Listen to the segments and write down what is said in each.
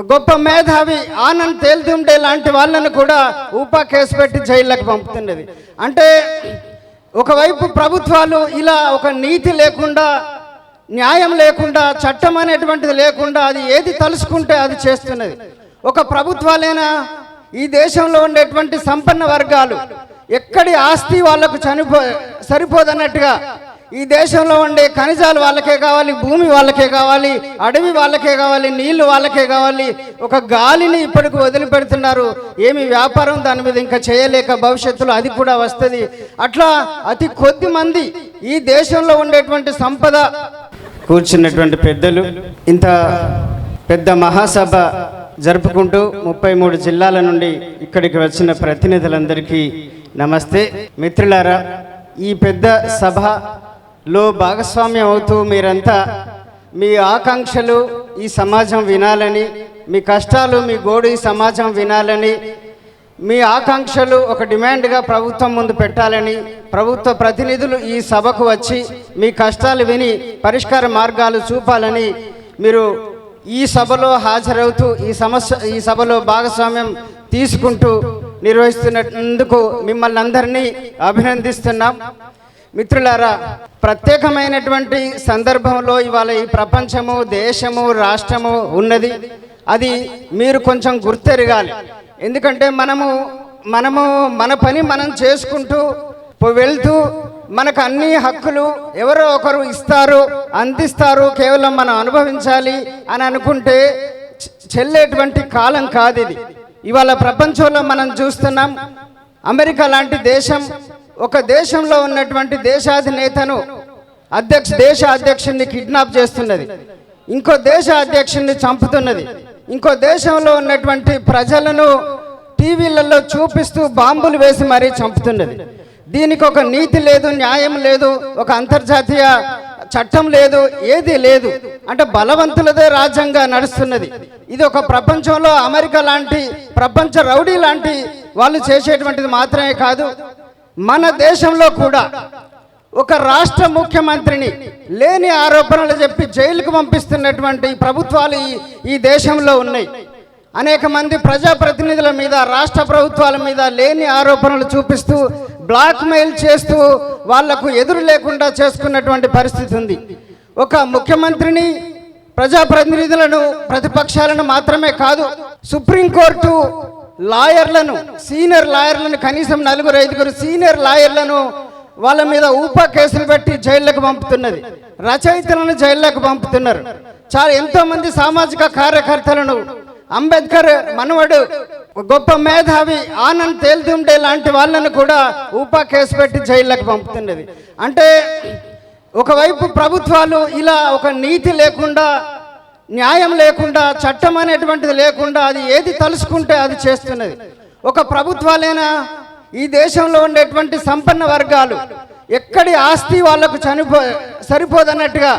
గొప్ప మేధావి ఆనంద్ తేల్తుండే లాంటి వాళ్ళను కూడా ఊపా కేసు పెట్టి జైళ్ళకి పంపుతున్నది. అంటే ఒకవైపు ప్రభుత్వాలు ఇలా ఒక నీతి లేకుండా, న్యాయం లేకుండా, చట్టం అనేటువంటిది లేకుండా అది ఏది తలుసుకుంటే అది చేస్తున్నది. ఒక ప్రభుత్వాలైనా ఈ దేశంలో ఉండేటువంటి సంపన్న వర్గాలు ఎక్కడి ఆస్తి వాళ్ళకు సరిపోదన్నట్టుగా ఈ దేశంలో ఉండే ఖనిజాలు వాళ్ళకే కావాలి, భూమి వాళ్ళకే కావాలి, అడవి వాళ్ళకే కావాలి, నీళ్లు వాళ్ళకే కావాలి. ఒక గాలిని ఇప్పటికి వదిలిపెడుతున్నారు. ఏమి వ్యాపారం దాని మీద ఇంకా చేయలేక భవిష్యత్తులో అది కూడా వస్తుంది. అట్లా అతి కొద్ది మంది ఈ దేశంలో ఉండేటువంటి సంపద కూర్చున్నటువంటి పెద్దలు ఇంత పెద్ద మహాసభ జరుపుకుంటూ 33 జిల్లాల నుండి ఇక్కడికి వచ్చిన ప్రతినిధులందరికీ నమస్తే. మిత్రులారా, ఈ పెద్ద సభలో భాగస్వామ్యం అవుతూ మీరంతా మీ ఆకాంక్షలు ఈ సమాజం వినాలని, మీ కష్టాలు మీ గోడు ఈ సమాజం వినాలని, మీ ఆకాంక్షలు ఒక డిమాండ్గా ప్రభుత్వం ముందు పెట్టాలని, ప్రభుత్వ ప్రతినిధులు ఈ సభకు వచ్చి మీ కష్టాలు విని పరిష్కార మార్గాలు చూపాలని మీరు ఈ సభలో హాజరవుతూ ఈ సభలో భాగస్వామ్యం తీసుకుంటూ నిర్వహిస్తున్నందుకు మిమ్మల్ని అందరినీ అభినందిస్తున్నాం. మిత్రులారా, ప్రత్యేకమైనటువంటి సందర్భంలో ఇవాళ ఈ ప్రపంచము, దేశము, రాష్ట్రము ఉన్నది. అది మీరు కొంచెం గుర్తెరగాలి. ఎందుకంటే మనము మన పని మనం చేసుకుంటూ వెళ్తూ మనకు అన్ని హక్కులు ఎవరో ఒకరు ఇస్తారు, అందిస్తారు, కేవలం మనం అనుభవించాలి అని అనుకుంటే చెల్లేటువంటి కాలం కాదు ఇది. ఇవాళ ప్రపంచంలో మనం చూస్తున్నాం, అమెరికా లాంటి దేశం ఒక దేశంలో ఉన్నటువంటి దేశాధినేతను దేశ అధ్యక్షుడిని కిడ్నాప్ చేస్తున్నది, ఇంకో దేశ అధ్యక్షుడిని చంపుతున్నది, ఇంకో దేశంలో ఉన్నటువంటి ప్రజలను టీవీలలో చూపిస్తూ బాంబులు వేసి మరీ చంపుతున్నది. దీనికి ఒక నీతి లేదు, న్యాయం లేదు, ఒక అంతర్జాతీయ చట్టం లేదు, ఏది లేదు. అంటే బలవంతులదే రాజ్యంగా నడుస్తున్నది. ఇది ఒక ప్రపంచంలో అమెరికా లాంటి ప్రపంచ రౌడీ లాంటి వాళ్ళు చేసేటువంటిది మాత్రమే కాదు, మన దేశంలో కూడా ఒక రాష్ట్ర ముఖ్యమంత్రిని లేని ఆరోపణలు చెప్పి జైలుకు పంపిస్తున్నటువంటి ప్రభుత్వాలు ఈ దేశంలో ఉన్నాయి. అనేక మంది ప్రజాప్రతినిధుల మీద, రాష్ట్ర ప్రభుత్వాల మీద లేని ఆరోపణలు చూపిస్తూ బ్లాక్మెయిల్ చేస్తూ వాళ్లకు ఎదురు లేకుండా చేసుకున్నటువంటి పరిస్థితి ఉంది. ఒక ముఖ్యమంత్రిని, ప్రజాప్రతినిధులను, ప్రతిపక్షాలను మాత్రమే కాదు, సుప్రీంకోర్టు లాయర్లను, సీనియర్ లాయర్లను, కనీసం 4-5 సీనియర్ లాయర్లను వాళ్ళ మీద ఊపా కేసులు పెట్టి జైళ్లకు పంపుతున్నది. రచయితలను జైళ్లకు పంపుతున్నారు. చాలా ఎంతోమంది సామాజిక కార్యకర్తలను, అంబేద్కర్ మనవడు గొప్ప మేధావి ఆనంద్ తేల్తుండే లాంటి వాళ్ళను కూడా ఊపా కేసు పెట్టి జైళ్ళకి పంపుతున్నది. అంటే ఒకవైపు ప్రభుత్వాలు ఇలా ఒక నీతి లేకుండా, న్యాయం లేకుండా, చట్టం అనేటువంటిది లేకుండా అది ఏది తలుసుకుంటే అది చేస్తున్నది. ఒక ప్రభుత్వాలైనా ఈ దేశంలో ఉండేటువంటి సంపన్న వర్గాలు ఎక్కడి ఆస్తి వాళ్ళకు సరిపోదన్నట్టుగా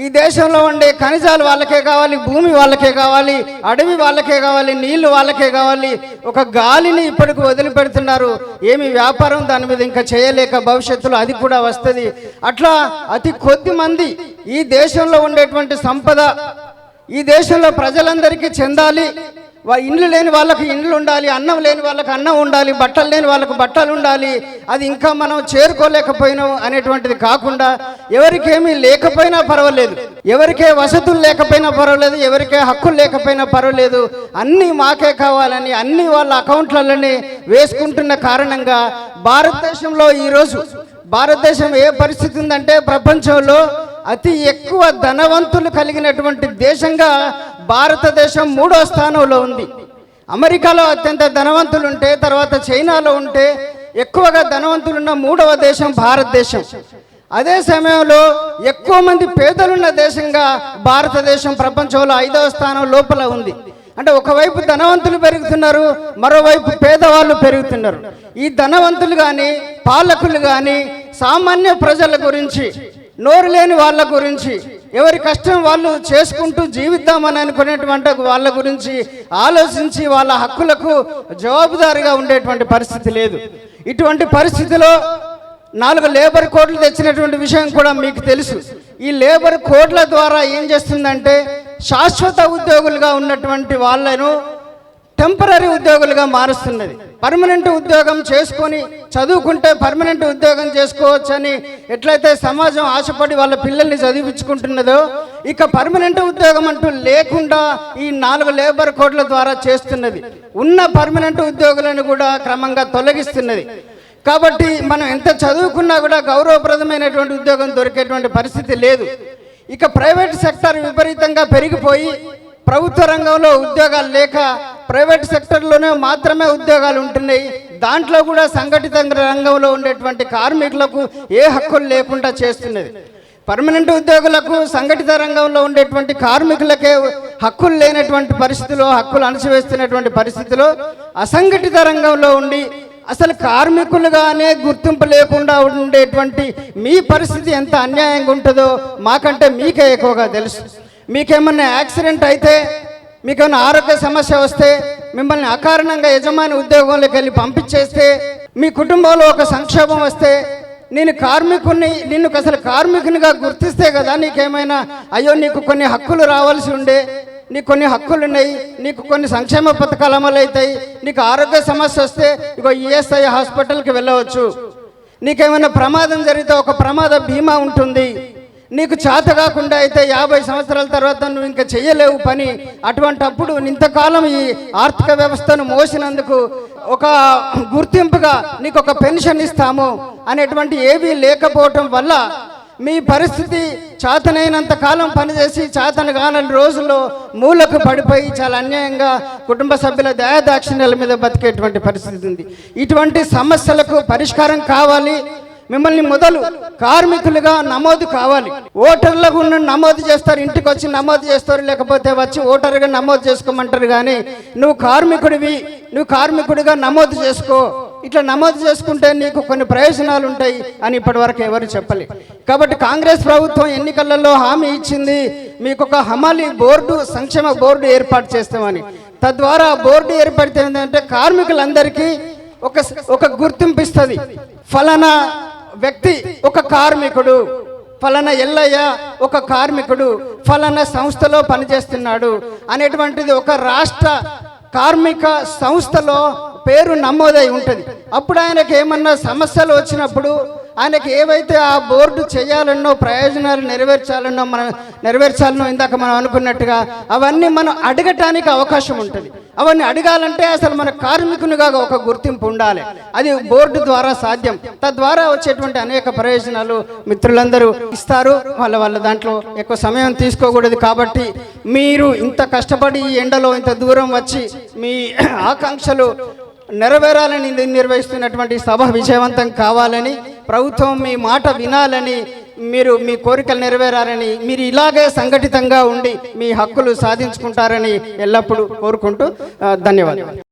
ఈ దేశంలో ఉండే ఖనిజాలు వాళ్ళకే కావాలి, భూమి వాళ్ళకే కావాలి, అడవి వాళ్ళకే కావాలి, నీళ్లు వాళ్ళకే కావాలి. ఒక గాలిని ఇప్పటికి వదిలిపెడుతున్నారు. ఏమి వ్యాపారం దాని మీద ఇంకా చేయలేక భవిష్యత్తులో అది కూడా వస్తుంది. అట్లా అతి కొద్ది మంది ఈ దేశంలో ఉండేటువంటి సంపద ఈ దేశంలో ప్రజలందరికీ చెందాలి. ఇండ్లు లేని వాళ్ళకి ఇండ్లు ఉండాలి, అన్నం లేని వాళ్ళకి అన్నం ఉండాలి, బట్టలు లేని వాళ్ళకు బట్టలు ఉండాలి. అది ఇంకా మనం చేరుకోలేకపోయినాం అనేటువంటిది కాకుండా, ఎవరికేమీ లేకపోయినా పర్వాలేదు, ఎవరికే వసతులు లేకపోయినా పర్వాలేదు, ఎవరికే హక్కులు లేకపోయినా పర్వాలేదు, అన్నీ మాకే కావాలని అన్ని వాళ్ళ అకౌంట్లలోనే వేసుకుంటున్న కారణంగా భారతదేశంలో ఈరోజు భారతదేశం ఏ పరిస్థితి ఉందంటే, ప్రపంచంలో అతి ఎక్కువ ధనవంతులు కలిగినటువంటి దేశంగా భారతదేశం 3వ స్థానంలో ఉంది. అమెరికాలో అత్యంత ధనవంతులు ఉంటే, తర్వాత చైనాలో ఉంటే, ఎక్కువగా ధనవంతులున్న 3వ దేశం భారతదేశం. అదే సమయంలో ఎక్కువ మంది పేదలున్న దేశంగా భారతదేశం ప్రపంచంలో 5వ స్థానం లోపల ఉంది. అంటే ఒకవైపు ధనవంతులు పెరుగుతున్నారు, మరోవైపు పేదవాళ్ళు పెరుగుతున్నారు. ఈ ధనవంతులు కానీ, పాలకులు కానీ సామాన్య ప్రజల గురించి, నోరు లేని వాళ్ళ గురించి, ఎవరి కష్టం వాళ్ళు చేసుకుంటూ జీవిద్దామని అనుకునేటువంటి వాళ్ళ గురించి ఆలోచించి వాళ్ళ హక్కులకు జవాబుదారీగా ఉండేటువంటి పరిస్థితి లేదు. ఇటువంటి పరిస్థితిలో 4 లేబర్ కోడ్లు తెచ్చినటువంటి విషయం కూడా మీకు తెలుసు. ఈ లేబర్ కోడ్ల ద్వారా ఏం చేస్తుందంటే, శాశ్వత ఉద్యోగులుగా ఉన్నటువంటి వాళ్ళను టెంపరీ ఉద్యోగులుగా మారుస్తున్నది. పర్మనెంట్ ఉద్యోగం చేసుకొని చదువుకుంటే పర్మనెంట్ ఉద్యోగం చేసుకోవచ్చని ఎట్లయితే సమాజం ఆశపడి వాళ్ళ పిల్లల్ని చదివించుకుంటున్నదో, ఇక పర్మనెంట్ ఉద్యోగం అంటూ లేకుండా ఈ 4 లేబర్ కోడ్ల ద్వారా చేస్తున్నది. ఉన్న పర్మనెంట్ ఉద్యోగులను కూడా క్రమంగా తొలగిస్తున్నది. కాబట్టి మనం ఎంత చదువుకున్నా కూడా గౌరవప్రదమైనటువంటి ఉద్యోగం దొరికేటువంటి పరిస్థితి లేదు. ఇక ప్రైవేట్ సెక్టర్ విపరీతంగా పెరిగిపోయి ప్రభుత్వ రంగంలో ఉద్యోగాలు లేక ప్రైవేట్ సెక్టర్లోనే మాత్రమే ఉద్యోగాలు ఉంటున్నాయి. దాంట్లో కూడా సంఘటిత రంగంలో ఉండేటువంటి కార్మికులకు ఏ హక్కులు లేకుండా చేస్తున్నది. పర్మనెంట్ ఉద్యోగులకు సంఘటిత రంగంలో ఉండేటువంటి కార్మికులకే హక్కులు లేనటువంటి పరిస్థితిలో, హక్కులు అణచివేస్తున్నటువంటి పరిస్థితిలో అసంఘటిత రంగంలో ఉండి అసలు కార్మికులుగానే గుర్తింపు లేకుండా ఉండేటువంటి మీ పరిస్థితి ఎంత అన్యాయంగా ఉంటుందో మాకంటే మీకే ఎక్కువగా తెలుసు. మీకేమన్నా యాక్సిడెంట్ అయితే, మీకేమన్నా ఆరోగ్య సమస్య వస్తే, మిమ్మల్ని అకారణంగా యజమాని ఉద్యోగంలోకి వెళ్ళి పంపించేస్తే, మీ కుటుంబంలో ఒక సంక్షోభం వస్తే, నేను కార్మికుని, నిన్ను అసలు కార్మికునిగా గుర్తిస్తే కదా నీకేమైనా అయ్యో నీకు కొన్ని హక్కులు రావాల్సి ఉండే, నీకు కొన్ని హక్కులు ఉన్నాయి, నీకు కొన్ని సంక్షేమ పథకాలు అమలు అవుతాయి, నీకు ఆరోగ్య సమస్య వస్తే ఇగో ఈఎస్ఐ హాస్పిటల్కి వెళ్ళవచ్చు, నీకేమైనా ప్రమాదం జరిగితే ఒక ప్రమాద బీమా ఉంటుంది, నీకు చేత కాకుండా అయితే 50 సంవత్సరాల తర్వాత నువ్వు ఇంకా చెయ్యలేవు పని, అటువంటప్పుడు ఇంతకాలం ఈ ఆర్థిక వ్యవస్థను మోసినందుకు ఒక గుర్తింపుగా నీకు ఒక పెన్షన్ ఇస్తాము అనేటువంటి ఏవీ లేకపోవటం వల్ల మీ పరిస్థితి చేతనైనంత కాలం పనిచేసి చేతను కాని రోజుల్లో మూలకు పడిపోయి చాలా అన్యాయంగా కుటుంబ సభ్యుల దయాదాక్షిణ్యాల మీద బతికేటువంటి పరిస్థితి ఉంది. ఇటువంటి సమస్యలకు పరిష్కారం కావాలి. మిమ్మల్ని మొదలు కార్మికులుగా నమోదు కావాలి. ఓటర్లకు నమోదు చేస్తారు, ఇంటికి వచ్చి నమోదు చేస్తారు, లేకపోతే వచ్చి ఓటర్గా నమోదు చేసుకోమంటారు. కానీ నువ్వు కార్మికుడివి, నువ్వు కార్మికుడిగా నమోదు చేసుకో, ఇట్లా నమోదు చేసుకుంటే నీకు కొన్ని ప్రయోజనాలు ఉంటాయి అని ఇప్పటివరకు ఎవరు చెప్పలే. కాబట్టి కాంగ్రెస్ ప్రభుత్వం ఎన్నికలలో హామీ ఇచ్చింది, మీకు ఒక హమాలి బోర్డు, సంక్షేమ బోర్డు ఏర్పాటు చేస్తామని. తద్వారా బోర్డు ఏర్పడితే ఏంటంటే కార్మికులందరికీ ఒక గుర్తింపు ఇస్తుంది. ఫలానా వ్యక్తి ఒక కార్మికుడు, ఫలానా ఎల్లయ్య ఒక కార్మికుడు, ఫలానా సంస్థలో పనిచేస్తున్నాడు అనేటువంటిది ఒక రాష్ట్ర కార్మిక సంస్థలో పేరు నమోదై ఉంటుంది. అప్పుడు ఆయనకి ఏమన్నా సమస్యలు వచ్చినప్పుడు ఆయనకి ఏవైతే ఆ బోర్డు చేయాలన్నో, ప్రయోజనాలు నెరవేర్చాలనో ఇందాక మనం అనుకున్నట్టుగా అవన్నీ మనం అడగటానికి అవకాశం ఉంటుంది. అవన్నీ అడగాలంటే అసలు మన కార్మికునిగా ఒక గుర్తింపు ఉండాలి. అది బోర్డు ద్వారా సాధ్యం. తద్వారా వచ్చేటువంటి అనేక ప్రయోజనాలు మిత్రులందరూ ఇస్తారు. వాళ్ళ దాంట్లో ఎక్కువ సమయం తీసుకోకూడదు. కాబట్టి మీరు ఇంత కష్టపడి ఈ ఎండలో ఇంత దూరం వచ్చి మీ ఆకాంక్షలు నెరవేరాలని నిర్వహిస్తున్నటువంటి సభ విజయవంతం కావాలని, ప్రభుత్వం మీ మాట వినాలని, మీరు మీ కోరికలు నెరవేరాలని, మీరు ఇలాగే సంఘటితంగా ఉండి మీ హక్కులు సాధించుకుంటారని ఎల్లప్పుడూ కోరుకుంటూ ధన్యవాదాలు.